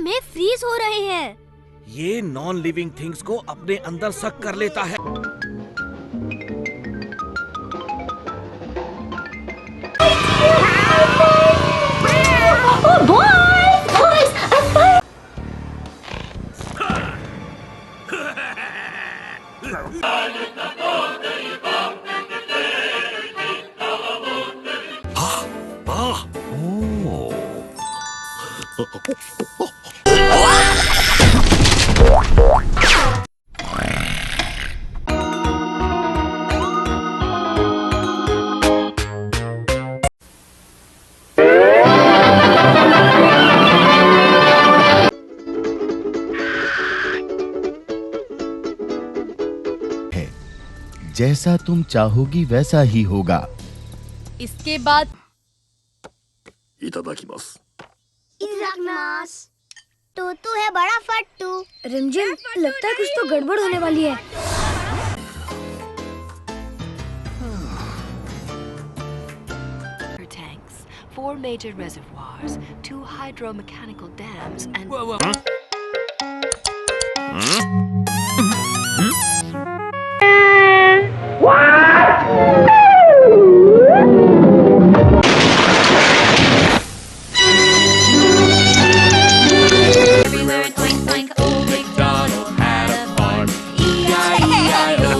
में फ्रीज हो रहे हैं। ये नॉन लिविंग थिंग्स को अपने अंदर सक कर लेता है। जैसा तुम चाहोगी वैसा ही होगा। इसके बाद तो तू है बड़ा फट्टू। रिमझिम, लगता है कुछ तो गड़बड़ होने वाली है। Tanks, 4 major reservoirs, 2 hydromechanical dams, and Everywhere clink clink, old MacDonald had a farm. E-I-E-I-O.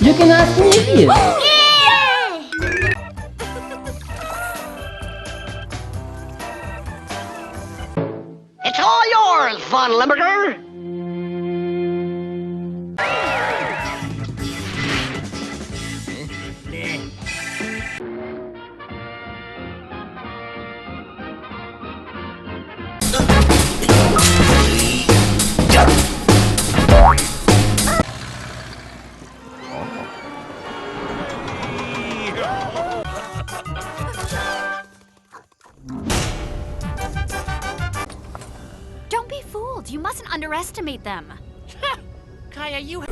You can ask me. It's all yours, Von Limburger. don't be fooled. You mustn't underestimate them. Kaya, you...